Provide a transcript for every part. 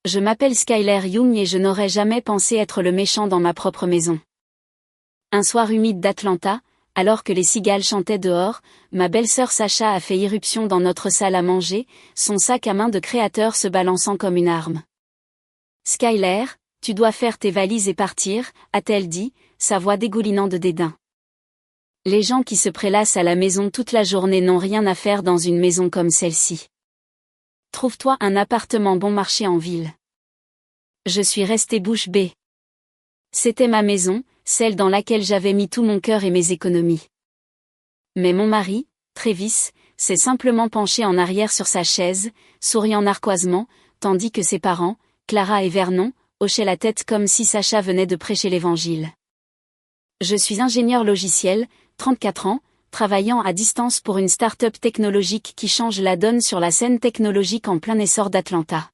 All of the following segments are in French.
Je m'appelle Skyler Young et je n'aurais jamais pensé être le méchant dans ma propre maison. Un soir humide d'Atlanta, alors que les cigales chantaient dehors, ma belle-sœur Sacha a fait irruption dans notre salle à manger, son sac à main de créateur se balançant comme une arme. « Skyler, tu dois faire tes valises et partir », a-t-elle dit, sa voix dégoulinant de dédain. Les gens qui se prélassent à la maison toute la journée n'ont rien à faire dans une maison comme celle-ci. Trouve-toi un appartement bon marché en ville. Je suis restée bouche bée. C'était ma maison, celle dans laquelle j'avais mis tout mon cœur et mes économies. Mais mon mari, Travis, s'est simplement penché en arrière sur sa chaise, souriant narquoisement, tandis que ses parents, Clara et Vernon, hochaient la tête comme si Sacha venait de prêcher l'évangile. Je suis ingénieur logiciel, 34 ans, travaillant à distance pour une start-up technologique qui change la donne sur la scène technologique en plein essor d'Atlanta.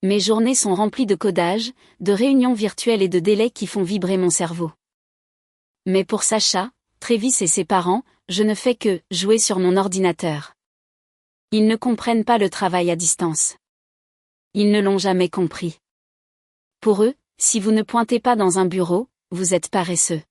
Mes journées sont remplies de codage, de réunions virtuelles et de délais qui font vibrer mon cerveau. Mais pour Sacha, Travis et ses parents, je ne fais que jouer sur mon ordinateur. Ils ne comprennent pas le travail à distance. Ils ne l'ont jamais compris. Pour eux, si vous ne pointez pas dans un bureau, vous êtes paresseux.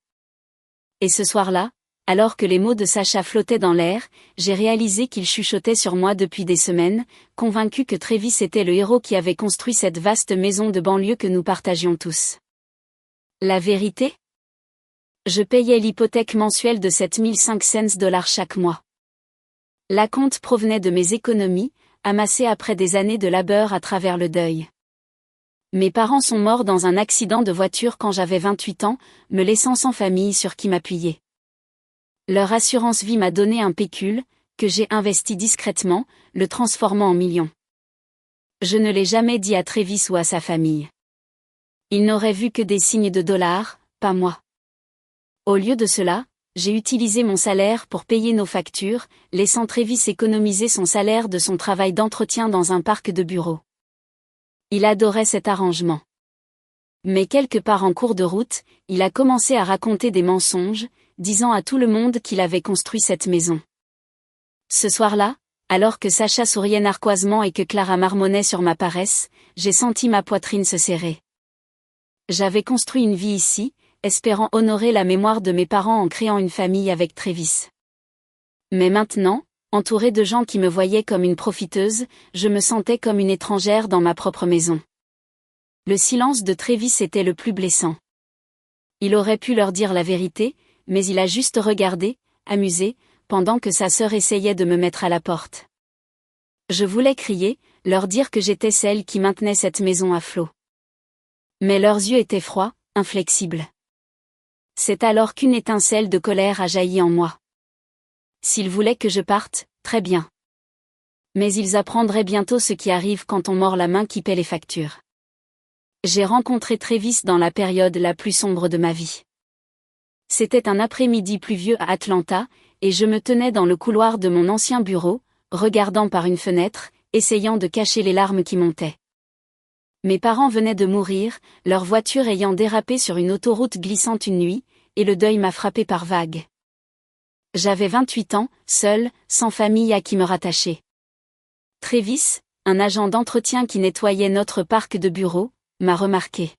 Et ce soir-là, alors que les mots de Sacha flottaient dans l'air, j'ai réalisé qu'il chuchotait sur moi depuis des semaines, convaincu que Travis était le héros qui avait construit cette vaste maison de banlieue que nous partagions tous. La vérité ? Je payais l'hypothèque mensuelle de 7500 $ chaque mois. L'acompte provenait de mes économies, amassées après des années de labeur à travers le deuil. Mes parents sont morts dans un accident de voiture quand j'avais 28 ans, me laissant sans famille sur qui m'appuyer. Leur assurance vie m'a donné un pécule, que j'ai investi discrètement, le transformant en millions. Je ne l'ai jamais dit à Travis ou à sa famille. Ils n'auraient vu que des signes de dollars, pas moi. Au lieu de cela, j'ai utilisé mon salaire pour payer nos factures, laissant Travis économiser son salaire de son travail d'entretien dans un parc de bureaux. Il adorait cet arrangement. Mais quelque part en cours de route, il a commencé à raconter des mensonges, disant à tout le monde qu'il avait construit cette maison. Ce soir-là, alors que Sacha souriait narquoisement et que Clara marmonnait sur ma paresse, j'ai senti ma poitrine se serrer. J'avais construit une vie ici, espérant honorer la mémoire de mes parents en créant une famille avec Travis. Mais maintenant, entourée de gens qui me voyaient comme une profiteuse, je me sentais comme une étrangère dans ma propre maison. Le silence de Travis était le plus blessant. Il aurait pu leur dire la vérité, mais il a juste regardé, amusé, pendant que sa sœur essayait de me mettre à la porte. Je voulais crier, leur dire que j'étais celle qui maintenait cette maison à flot. Mais leurs yeux étaient froids, inflexibles. C'est alors qu'une étincelle de colère a jailli en moi. S'ils voulaient que je parte, très bien. Mais ils apprendraient bientôt ce qui arrive quand on mord la main qui paie les factures. J'ai rencontré Travis dans la période la plus sombre de ma vie. C'était un après-midi pluvieux à Atlanta, et je me tenais dans le couloir de mon ancien bureau, regardant par une fenêtre, essayant de cacher les larmes qui montaient. Mes parents venaient de mourir, leur voiture ayant dérapé sur une autoroute glissante une nuit, et le deuil m'a frappé par vagues. J'avais 28 ans, seule, sans famille à qui me rattacher. Travis, un agent d'entretien qui nettoyait notre parc de bureaux, m'a remarqué.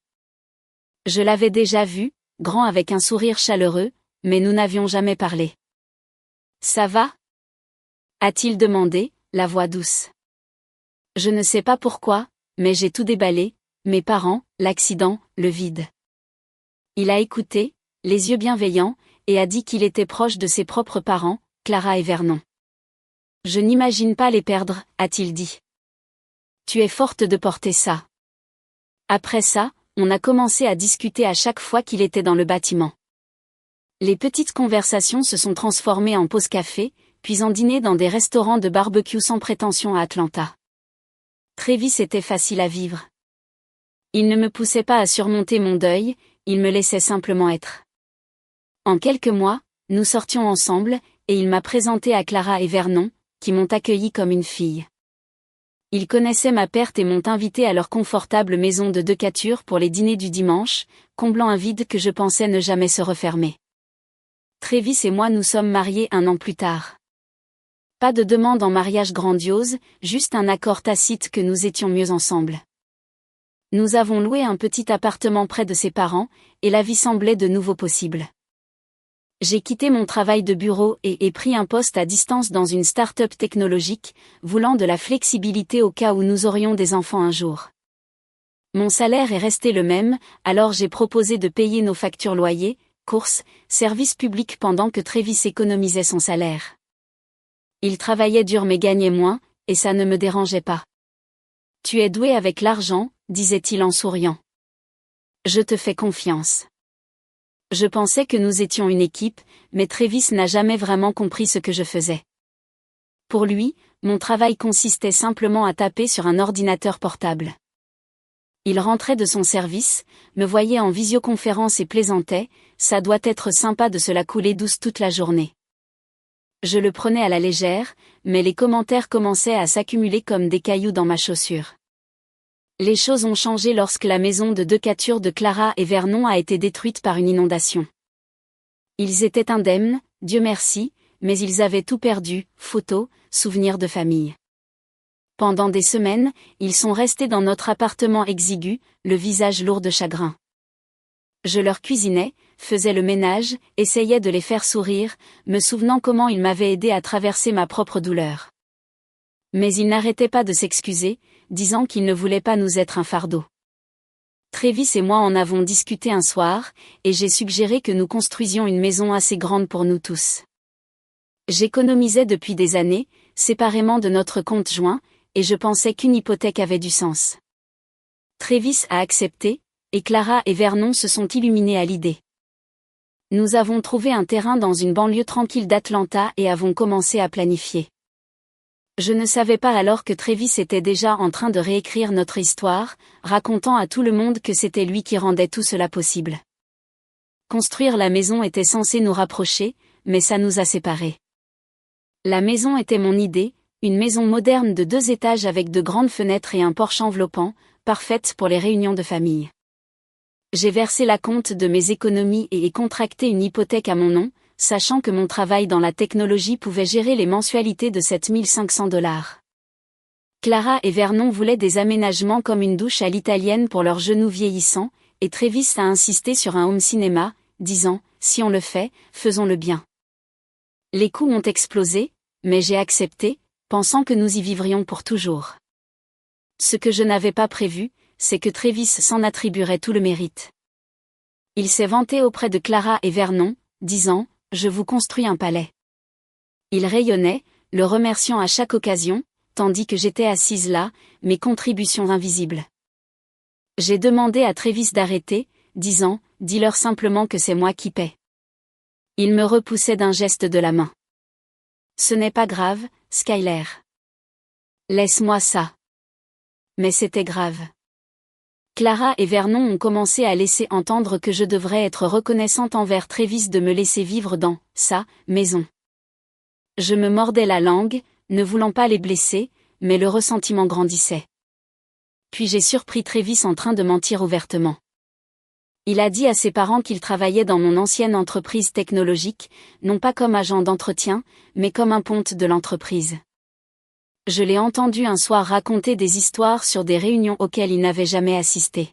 Je l'avais déjà vu, grand avec un sourire chaleureux, mais nous n'avions jamais parlé. « Ça va ?» a-t-il demandé, la voix douce. Je ne sais pas pourquoi, mais j'ai tout déballé, mes parents, l'accident, le vide. Il a écouté, les yeux bienveillants, et a dit qu'il était proche de ses propres parents, Clara et Vernon. Je n'imagine pas les perdre, a-t-il dit. Tu es forte de porter ça. Après ça, on a commencé à discuter à chaque fois qu'il était dans le bâtiment. Les petites conversations se sont transformées en pause café, puis en dîner dans des restaurants de barbecue sans prétention à Atlanta. Travis était facile à vivre. Il ne me poussait pas à surmonter mon deuil, il me laissait simplement être. En quelques mois, nous sortions ensemble, et il m'a présenté à Clara et Vernon, qui m'ont accueilli comme une fille. Ils connaissaient ma perte et m'ont invité à leur confortable maison de 2 catures pour les dîners du dimanche, comblant un vide que je pensais ne jamais se refermer. Travis et moi nous sommes mariés 1 an plus tard. Pas de demande en mariage grandiose, juste un accord tacite que nous étions mieux ensemble. Nous avons loué un petit appartement près de ses parents, et la vie semblait de nouveau possible. J'ai quitté mon travail de bureau et pris un poste à distance dans une start-up technologique, voulant de la flexibilité au cas où nous aurions des enfants un jour. Mon salaire est resté le même, alors j'ai proposé de payer nos factures loyer, courses, services publics pendant que Travis économisait son salaire. Il travaillait dur mais gagnait moins, et ça ne me dérangeait pas. « Tu es doué avec l'argent », disait-il en souriant. « Je te fais confiance. » Je pensais que nous étions une équipe, mais Travis n'a jamais vraiment compris ce que je faisais. Pour lui, mon travail consistait simplement à taper sur un ordinateur portable. Il rentrait de son service, me voyait en visioconférence et plaisantait, ça doit être sympa de se la couler douce toute la journée. Je le prenais à la légère, mais les commentaires commençaient à s'accumuler comme des cailloux dans ma chaussure. Les choses ont changé lorsque la maison de 2 quatures de Clara et Vernon a été détruite par une inondation. Ils étaient indemnes, Dieu merci, mais ils avaient tout perdu, photos, souvenirs de famille. Pendant des semaines, ils sont restés dans notre appartement exigu, le visage lourd de chagrin. Je leur cuisinais, faisais le ménage, essayais de les faire sourire, me souvenant comment ils m'avaient aidé à traverser ma propre douleur. Mais ils n'arrêtaient pas de s'excuser, disant qu'ils ne voulaient pas nous être un fardeau. Travis et moi en avons discuté un soir, et j'ai suggéré que nous construisions une maison assez grande pour nous tous. J'économisais depuis des années, séparément de notre compte joint, et je pensais qu'une hypothèque avait du sens. Travis a accepté, et Clara et Vernon se sont illuminés à l'idée. Nous avons trouvé un terrain dans une banlieue tranquille d'Atlanta et avons commencé à planifier. Je ne savais pas alors que Travis était déjà en train de réécrire notre histoire, racontant à tout le monde que c'était lui qui rendait tout cela possible. Construire la maison était censé nous rapprocher, mais ça nous a séparés. La maison était mon idée, une maison moderne de 2 étages avec de grandes fenêtres et un porche enveloppant, parfaite pour les réunions de famille. J'ai versé l'acompte de mes économies et contracté une hypothèque à mon nom, sachant que mon travail dans la technologie pouvait gérer les mensualités de $7 500. Clara et Vernon voulaient des aménagements comme une douche à l'italienne pour leurs genoux vieillissants, et Travis a insisté sur un home cinéma, disant « Si on le fait, faisons-le bien ». Les coûts ont explosé, mais j'ai accepté, pensant que nous y vivrions pour toujours. Ce que je n'avais pas prévu, c'est que Travis s'en attribuerait tout le mérite. Il s'est vanté auprès de Clara et Vernon, disant « Je vous construis un palais ». Il rayonnait, le remerciant à chaque occasion, tandis que j'étais assise là, mes contributions invisibles. J'ai demandé à Travis d'arrêter, disant « Dis-leur simplement que c'est moi qui paie ». Il me repoussait d'un geste de la main. « Ce n'est pas grave, Skyler. Laisse-moi ça. » Mais c'était grave. Clara et Vernon ont commencé à laisser entendre que je devrais être reconnaissante envers Travis de me laisser vivre dans sa maison. Je me mordais la langue, ne voulant pas les blesser, mais le ressentiment grandissait. Puis j'ai surpris Travis en train de mentir ouvertement. Il a dit à ses parents qu'il travaillait dans mon ancienne entreprise technologique, non pas comme agent d'entretien, mais comme un ponte de l'entreprise. Je l'ai entendu un soir raconter des histoires sur des réunions auxquelles il n'avait jamais assisté.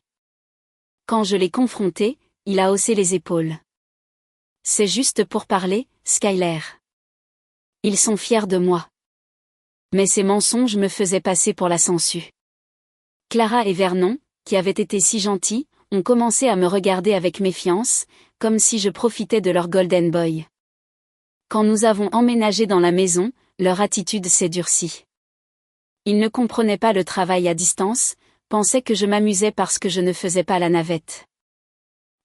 Quand je l'ai confronté, il a haussé les épaules. « C'est juste pour parler, Skyler. Ils sont fiers de moi. » Mais ces mensonges me faisaient passer pour la sangsue. Clara et Vernon, qui avaient été si gentils, ont commencé à me regarder avec méfiance, comme si je profitais de leur golden boy. Quand nous avons emménagé dans la maison, leur attitude s'est durcie. Ils ne comprenaient pas le travail à distance, pensaient que je m'amusais parce que je ne faisais pas la navette.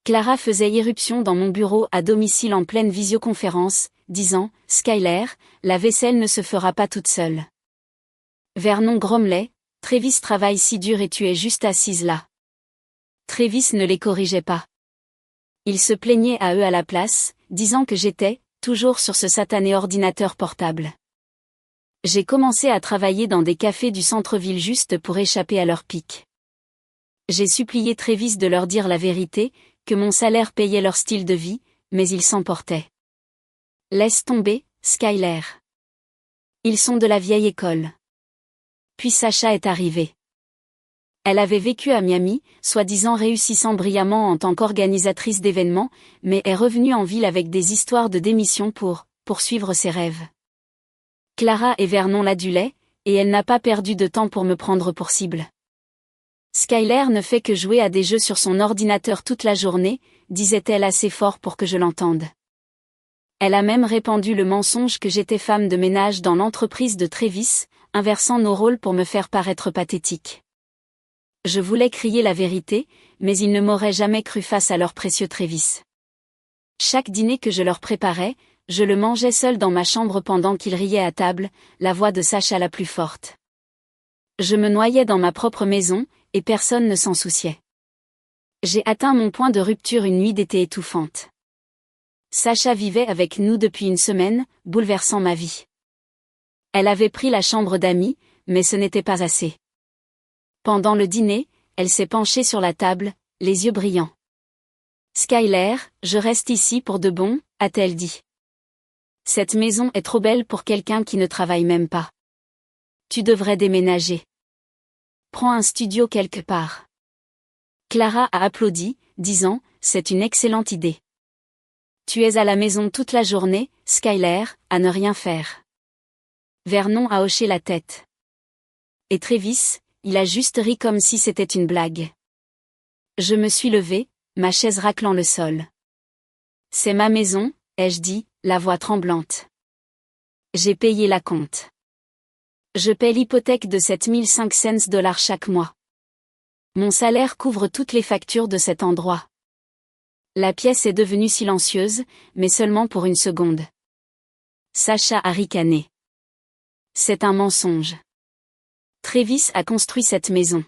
Clara faisait irruption dans mon bureau à domicile en pleine visioconférence, disant « Skyler, la vaisselle ne se fera pas toute seule. » Vernon grommelait « Travis travaille si dur et tu es juste assise là. » Travis ne les corrigeait pas. Il se plaignait à eux à la place, disant que j'étais toujours sur ce satané ordinateur portable. J'ai commencé à travailler dans des cafés du centre-ville juste pour échapper à leur pique. J'ai supplié Travis de leur dire la vérité, que mon salaire payait leur style de vie, mais ils s'emportaient. « Laisse tomber, Skyler. Ils sont de la vieille école. » Puis Sacha est arrivée. Elle avait vécu à Miami, soi-disant réussissant brillamment en tant qu'organisatrice d'événements, mais est revenue en ville avec des histoires de démission pour poursuivre ses rêves. Clara et Vernon l'adulaient, et elle n'a pas perdu de temps pour me prendre pour cible. Skyler ne fait que jouer à des jeux sur son ordinateur toute la journée, disait-elle assez fort pour que je l'entende. Elle a même répandu le mensonge que j'étais femme de ménage dans l'entreprise de Travis, inversant nos rôles pour me faire paraître pathétique. Je voulais crier la vérité, mais ils ne m'auraient jamais cru face à leur précieux Travis. Chaque dîner que je leur préparais, je le mangeais seul dans ma chambre pendant qu'ils riaient à table, la voix de Sacha la plus forte. Je me noyais dans ma propre maison, et personne ne s'en souciait. J'ai atteint mon point de rupture une nuit d'été étouffante. Sacha vivait avec nous depuis une semaine, bouleversant ma vie. Elle avait pris la chambre d'amis, mais ce n'était pas assez. Pendant le dîner, elle s'est penchée sur la table, les yeux brillants. « Skyler, je reste ici pour de bon », a-t-elle dit. « Cette maison est trop belle pour quelqu'un qui ne travaille même pas. Tu devrais déménager. Prends un studio quelque part. » Clara a applaudi, disant « C'est une excellente idée. Tu es à la maison toute la journée, Skyler, à ne rien faire. » Vernon a hoché la tête. Et Travis, il a juste ri comme si c'était une blague. Je me suis levée, ma chaise raclant le sol. « C'est ma maison, ai-je dit, la voix tremblante. J'ai payé la compte. Je paie l'hypothèque de 7500 $ chaque mois. Mon salaire couvre toutes les factures de cet endroit. » La pièce est devenue silencieuse, mais seulement pour une seconde. Sacha a ricané. C'est un mensonge. Travis a construit cette maison.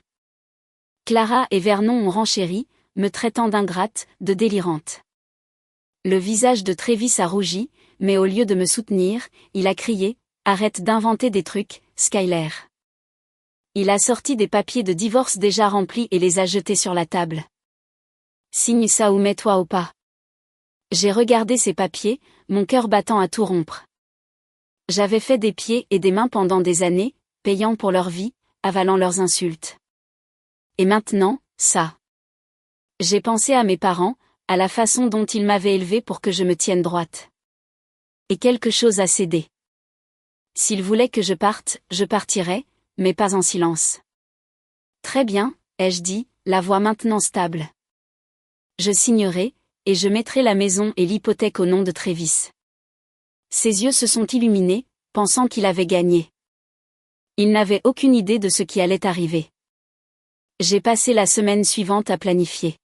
Clara et Vernon ont renchéri, me traitant d'ingrate, de délirante. Le visage de Travis a rougi, mais au lieu de me soutenir, il a crié « Arrête d'inventer des trucs, Skyler. » Il a sorti des papiers de divorce déjà remplis et les a jetés sur la table. « Signe ça ou mets-toi au pas. » J'ai regardé ces papiers, mon cœur battant à tout rompre. J'avais fait des pieds et des mains pendant des années, payant pour leur vie, avalant leurs insultes. Et maintenant, ça. J'ai pensé à mes parents, à la façon dont ils m'avaient élevée pour que je me tienne droite. Et quelque chose a cédé. S'ils voulaient que je parte, je partirais, mais pas en silence. Très bien, ai-je dit, la voix maintenant stable. Je signerai, et je mettrai la maison et l'hypothèque au nom de Travis. Ses yeux se sont illuminés, pensant qu'il avait gagné. Il n'avait aucune idée de ce qui allait arriver. J'ai passé la semaine suivante à planifier.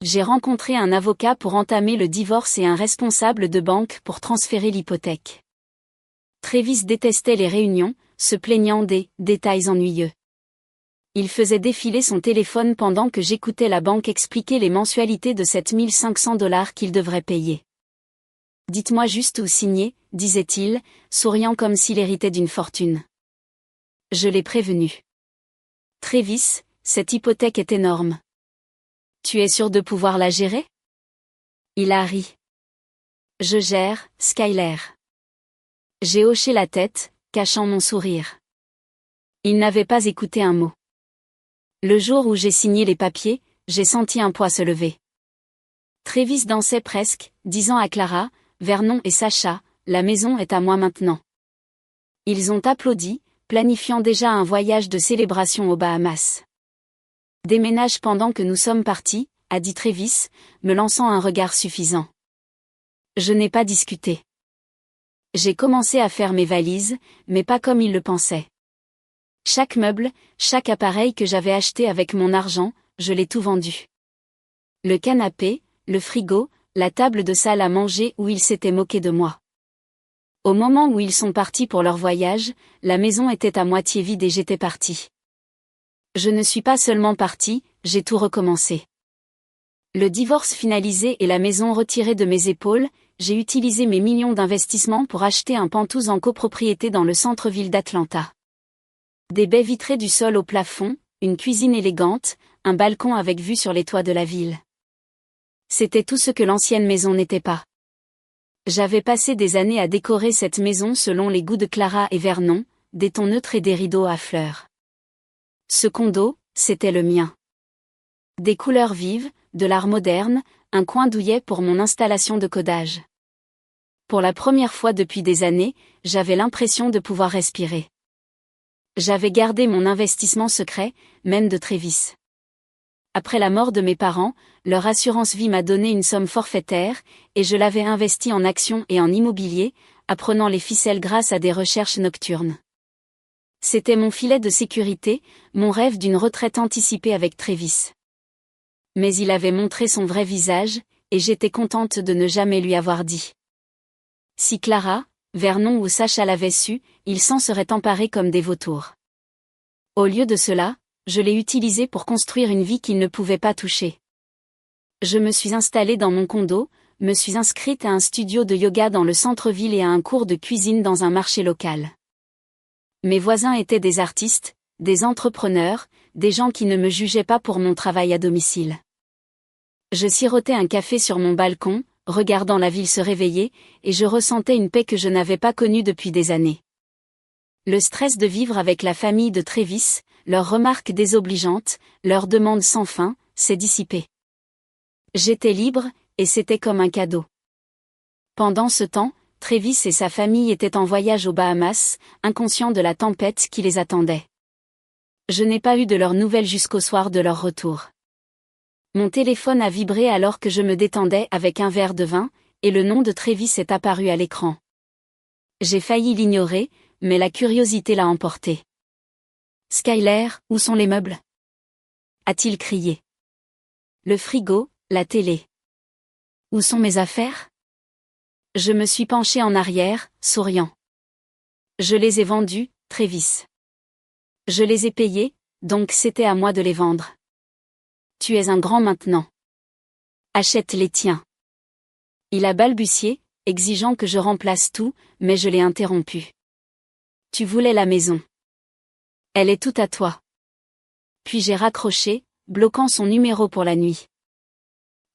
J'ai rencontré un avocat pour entamer le divorce et un responsable de banque pour transférer l'hypothèque. Travis détestait les réunions, se plaignant des détails ennuyeux. Il faisait défiler son téléphone pendant que j'écoutais la banque expliquer les mensualités de 7500 $ qu'il devrait payer. « Dites-moi juste où signer, » disait-il, souriant comme s'il héritait d'une fortune. Je l'ai prévenu. « Travis, cette hypothèque est énorme. Tu es sûr de pouvoir la gérer ? » Il a ri. « Je gère, Skyler. » J'ai hoché la tête, cachant mon sourire. Il n'avait pas écouté un mot. Le jour où j'ai signé les papiers, j'ai senti un poids se lever. Travis dansait presque, disant à Clara, Vernon et Sacha, « La maison est à moi maintenant. » Ils ont applaudi, planifiant déjà un voyage de célébration aux Bahamas. « Déménage pendant que nous sommes partis, » a dit Travis, me lançant un regard suffisant. Je n'ai pas discuté. J'ai commencé à faire mes valises, mais pas comme il le pensait. Chaque meuble, chaque appareil que j'avais acheté avec mon argent, je l'ai tout vendu. Le canapé, le frigo, la table de salle à manger où ils s'étaient moqués de moi. Au moment où ils sont partis pour leur voyage, la maison était à moitié vide et j'étais partie. Je ne suis pas seulement partie, j'ai tout recommencé. Le divorce finalisé et la maison retirée de mes épaules, j'ai utilisé mes millions d'investissements pour acheter un penthouse en copropriété dans le centre-ville d'Atlanta. Des baies vitrées du sol au plafond, une cuisine élégante, un balcon avec vue sur les toits de la ville. C'était tout ce que l'ancienne maison n'était pas. J'avais passé des années à décorer cette maison selon les goûts de Clara et Vernon, des tons neutres et des rideaux à fleurs. Ce condo, c'était le mien. Des couleurs vives, de l'art moderne, un coin douillet pour mon installation de codage. Pour la première fois depuis des années, j'avais l'impression de pouvoir respirer. J'avais gardé mon investissement secret, même de Travis. Après la mort de mes parents, leur assurance vie m'a donné une somme forfaitaire, et je l'avais investie en actions et en immobilier, apprenant les ficelles grâce à des recherches nocturnes. C'était mon filet de sécurité, mon rêve d'une retraite anticipée avec Travis. Mais il avait montré son vrai visage, et j'étais contente de ne jamais lui avoir dit. Si Clara, Vernon ou Sacha l'avaient su, ils s'en seraient emparés comme des vautours. Au lieu de cela, je l'ai utilisé pour construire une vie qu'ils ne pouvaient pas toucher. Je me suis installée dans mon condo, me suis inscrite à un studio de yoga dans le centre-ville et à un cours de cuisine dans un marché local. Mes voisins étaient des artistes, des entrepreneurs, des gens qui ne me jugeaient pas pour mon travail à domicile. Je sirotais un café sur mon balcon, regardant la ville se réveiller, et je ressentais une paix que je n'avais pas connue depuis des années. Le stress de vivre avec la famille de Travis, leurs remarques désobligeantes, leurs demandes sans fin, s'est dissipé. J'étais libre, et c'était comme un cadeau. Pendant ce temps, Travis et sa famille étaient en voyage aux Bahamas, inconscients de la tempête qui les attendait. Je n'ai pas eu de leurs nouvelles jusqu'au soir de leur retour. Mon téléphone a vibré alors que je me détendais avec un verre de vin, et le nom de Travis est apparu à l'écran. J'ai failli l'ignorer, mais la curiosité l'a emporté. « Skyler, où sont les meubles ?» a-t-il crié. « Le frigo, la télé. »« Où sont mes affaires ?» Je me suis penché en arrière, souriant. « Je les ai vendus, Travis. Je les ai payés, donc c'était à moi de les vendre. Tu es un grand maintenant. Achète les tiens. » Il a balbutié, exigeant que je remplace tout, mais je l'ai interrompu. « Tu voulais la maison. Elle est toute à toi. » Puis j'ai raccroché, bloquant son numéro pour la nuit.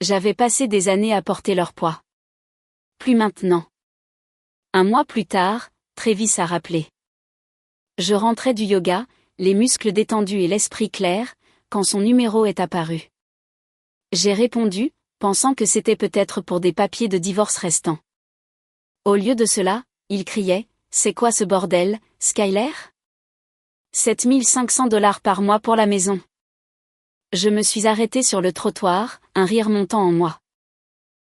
J'avais passé des années à porter leur poids. Plus maintenant. Un mois plus tard, Travis a rappelé. Je rentrais du yoga, les muscles détendus et l'esprit clair, quand son numéro est apparu. J'ai répondu, pensant que c'était peut-être pour des papiers de divorce restants. Au lieu de cela, il criait, « C'est quoi ce bordel, Skyler ? 7500 $ par mois pour la maison. » Je me suis arrêtée sur le trottoir, un rire montant en moi.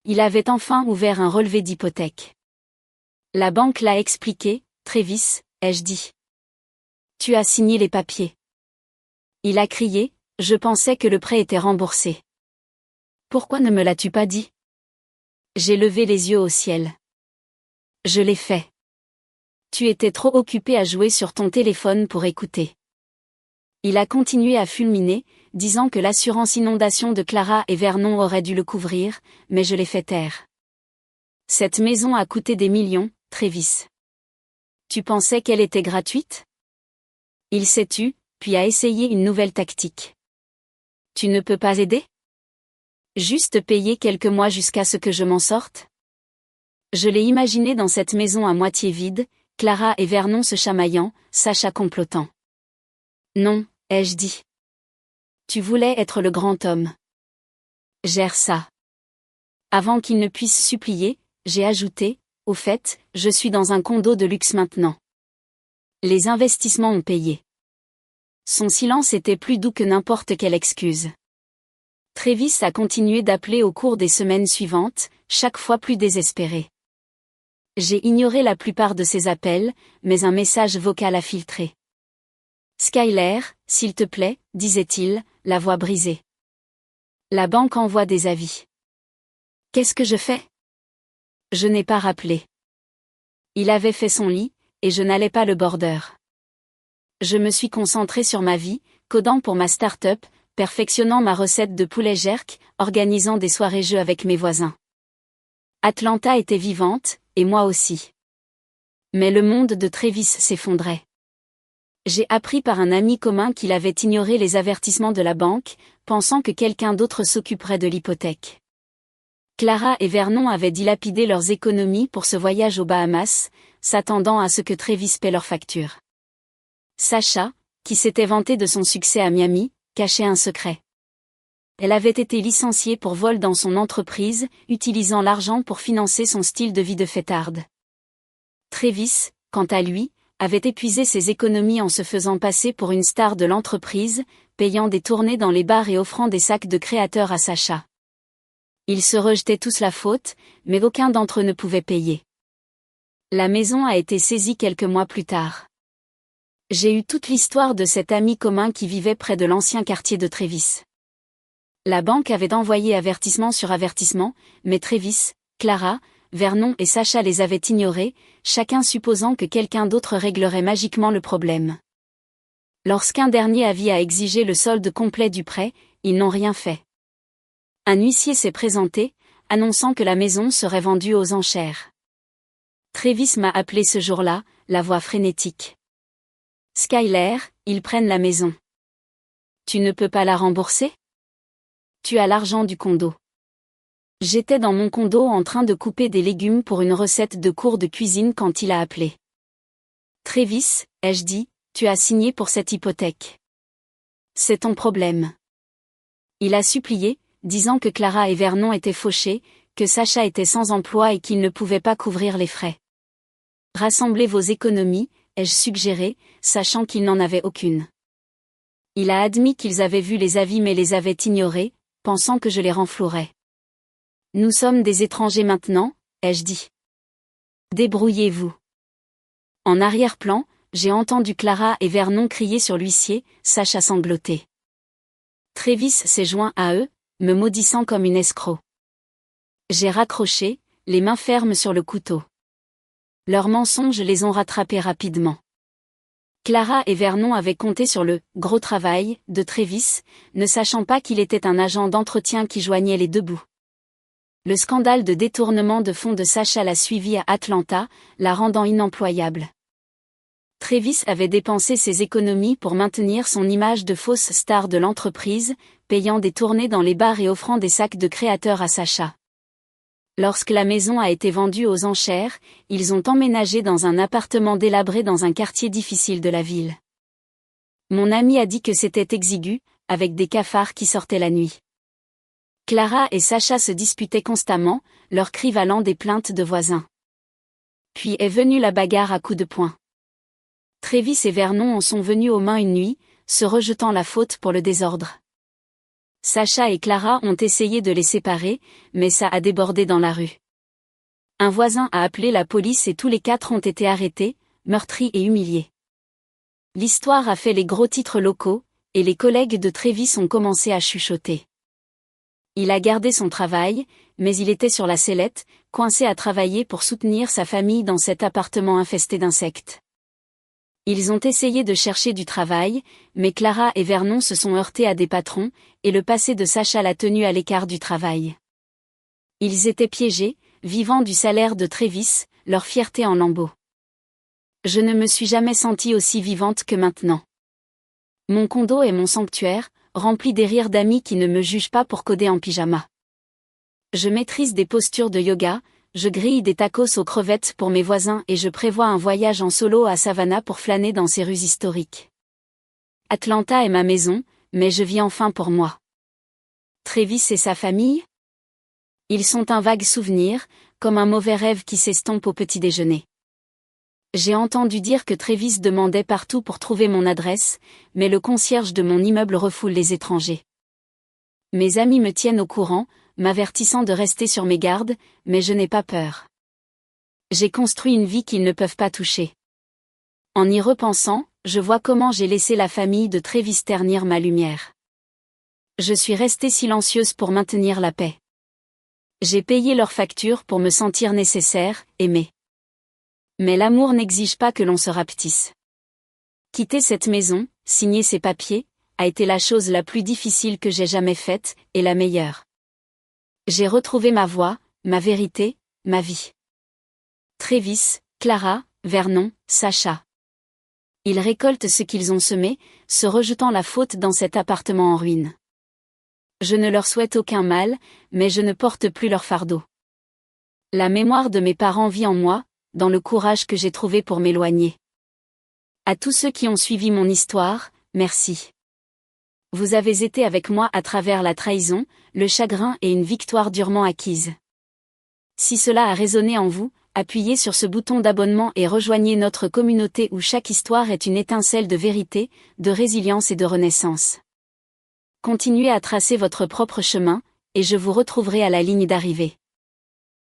Il avait enfin ouvert un relevé d'hypothèque. La banque l'a expliqué, Travis, ai-je dit. Tu as signé les papiers. Il a crié, je pensais que le prêt était remboursé. Pourquoi ne me l'as-tu pas dit? J'ai levé les yeux au ciel. Je l'ai fait. Tu étais trop occupé à jouer sur ton téléphone pour écouter. Il a continué à fulminer, disant que l'assurance inondation de Clara et Vernon aurait dû le couvrir, mais je l'ai fait taire. Cette maison a coûté des millions, Travis. Tu pensais qu'elle était gratuite? Il s'est tu, puis a essayé une nouvelle tactique. Tu ne peux pas aider? Juste payer quelques mois jusqu'à ce que je m'en sorte? Je l'ai imaginé dans cette maison à moitié vide, Clara et Vernon se chamaillant, Sacha complotant. Non, ai-je dit. Tu voulais être le grand homme. Gère ça. Avant qu'il ne puisse supplier, j'ai ajouté, au fait, je suis dans un condo de luxe maintenant. Les investissements ont payé. Son silence était plus doux que n'importe quelle excuse. Travis a continué d'appeler au cours des semaines suivantes, chaque fois plus désespéré. J'ai ignoré la plupart de ses appels, mais un message vocal a filtré. Skyler, s'il te plaît, disait-il, la voix brisée. La banque envoie des avis. Qu'est-ce que je fais? Je n'ai pas rappelé. Il avait fait son lit, et je n'allais pas le border. Je me suis concentré sur ma vie, codant pour ma start-up, perfectionnant ma recette de poulet jerk, organisant des soirées-jeux avec mes voisins. Atlanta était vivante, et moi aussi. Mais le monde de Travis s'effondrait. J'ai appris par un ami commun qu'il avait ignoré les avertissements de la banque, pensant que quelqu'un d'autre s'occuperait de l'hypothèque. Clara et Vernon avaient dilapidé leurs économies pour ce voyage aux Bahamas, s'attendant à ce que Travis paie leurs factures. Sacha, qui s'était vanté de son succès à Miami, cachait un secret. Elle avait été licenciée pour vol dans son entreprise, utilisant l'argent pour financer son style de vie de fêtarde. Travis, quant à lui, avait épuisé ses économies en se faisant passer pour une star de l'entreprise, payant des tournées dans les bars et offrant des sacs de créateurs à Sasha. Ils se rejetaient tous la faute, mais aucun d'entre eux ne pouvait payer. La maison a été saisie quelques mois plus tard. J'ai eu toute l'histoire de cet ami commun qui vivait près de l'ancien quartier de Travis. La banque avait envoyé avertissement sur avertissement, mais Travis, Clara, Vernon et Sasha les avaient ignorés, chacun supposant que quelqu'un d'autre réglerait magiquement le problème. Lorsqu'un dernier avis a exigé le solde complet du prêt, ils n'ont rien fait. Un huissier s'est présenté, annonçant que la maison serait vendue aux enchères. Travis m'a appelé ce jour-là, la voix frénétique. « Skyler, ils prennent la maison. Tu ne peux pas la rembourser ? Tu as l'argent du condo. » J'étais dans mon condo en train de couper des légumes pour une recette de cours de cuisine quand il a appelé. « Travis, ai-je dit, tu as signé pour cette hypothèque. C'est ton problème. » Il a supplié, disant que Clara et Vernon étaient fauchés, que Sasha était sans emploi et qu'il ne pouvait pas couvrir les frais. « Rassemblez vos économies, ai-je suggéré, sachant qu'il n'en avait aucune. Il a admis qu'ils avaient vu les avis mais les avaient ignorés, pensant que je les renflouerais. « Nous sommes des étrangers maintenant, ai-je dit. Débrouillez-vous. » En arrière-plan, j'ai entendu Clara et Vernon crier sur l'huissier, Sasha sangloter. Travis s'est joint à eux, me maudissant comme une escroc. J'ai raccroché, les mains fermes sur le couteau. Leurs mensonges les ont rattrapés rapidement. Clara et Vernon avaient compté sur le « gros travail » de Travis, ne sachant pas qu'il était un agent d'entretien qui joignait les deux bouts. Le scandale de détournement de fonds de Sasha l'a suivi à Atlanta, la rendant inemployable. Travis avait dépensé ses économies pour maintenir son image de fausse star de l'entreprise, payant des tournées dans les bars et offrant des sacs de créateurs à Sasha. Lorsque la maison a été vendue aux enchères, ils ont emménagé dans un appartement délabré dans un quartier difficile de la ville. Mon ami a dit que c'était exigu, avec des cafards qui sortaient la nuit. Clara et Sasha se disputaient constamment, leurs cris valant des plaintes de voisins. Puis est venue la bagarre à coups de poing. Travis et Vernon en sont venus aux mains une nuit, se rejetant la faute pour le désordre. Sasha et Clara ont essayé de les séparer, mais ça a débordé dans la rue. Un voisin a appelé la police et tous les 4 ont été arrêtés, meurtris et humiliés. L'histoire a fait les gros titres locaux, et les collègues de Travis ont commencé à chuchoter. Il a gardé son travail, mais il était sur la sellette, coincé à travailler pour soutenir sa famille dans cet appartement infesté d'insectes. Ils ont essayé de chercher du travail, mais Clara et Vernon se sont heurtés à des patrons, et le passé de Sasha l'a tenu à l'écart du travail. Ils étaient piégés, vivant du salaire de Travis, leur fierté en lambeaux. Je ne me suis jamais sentie aussi vivante que maintenant. Mon condo est mon sanctuaire, rempli des rires d'amis qui ne me jugent pas pour coder en pyjama. Je maîtrise des postures de yoga, je grille des tacos aux crevettes pour mes voisins et je prévois un voyage en solo à Savannah pour flâner dans ces rues historiques. Atlanta est ma maison, mais je vis enfin pour moi. Travis et sa famille ? Ils sont un vague souvenir, comme un mauvais rêve qui s'estompe au petit déjeuner. J'ai entendu dire que Travis demandait partout pour trouver mon adresse, mais le concierge de mon immeuble refoule les étrangers. Mes amis me tiennent au courant, m'avertissant de rester sur mes gardes, mais je n'ai pas peur. J'ai construit une vie qu'ils ne peuvent pas toucher. En y repensant, je vois comment j'ai laissé la famille de Travis ternir ma lumière. Je suis restée silencieuse pour maintenir la paix. J'ai payé leurs factures pour me sentir nécessaire, aimée. Mais l'amour n'exige pas que l'on se rapetisse. Quitter cette maison, signer ces papiers, a été la chose la plus difficile que j'ai jamais faite, et la meilleure. J'ai retrouvé ma voix, ma vérité, ma vie. Travis, Clara, Vernon, Sasha. Ils récoltent ce qu'ils ont semé, se rejetant la faute dans cet appartement en ruine. Je ne leur souhaite aucun mal, mais je ne porte plus leur fardeau. La mémoire de mes parents vit en moi, dans le courage que j'ai trouvé pour m'éloigner. À tous ceux qui ont suivi mon histoire, merci. Vous avez été avec moi à travers la trahison, le chagrin et une victoire durement acquise. Si cela a résonné en vous, appuyez sur ce bouton d'abonnement et rejoignez notre communauté où chaque histoire est une étincelle de vérité, de résilience et de renaissance. Continuez à tracer votre propre chemin, et je vous retrouverai à la ligne d'arrivée.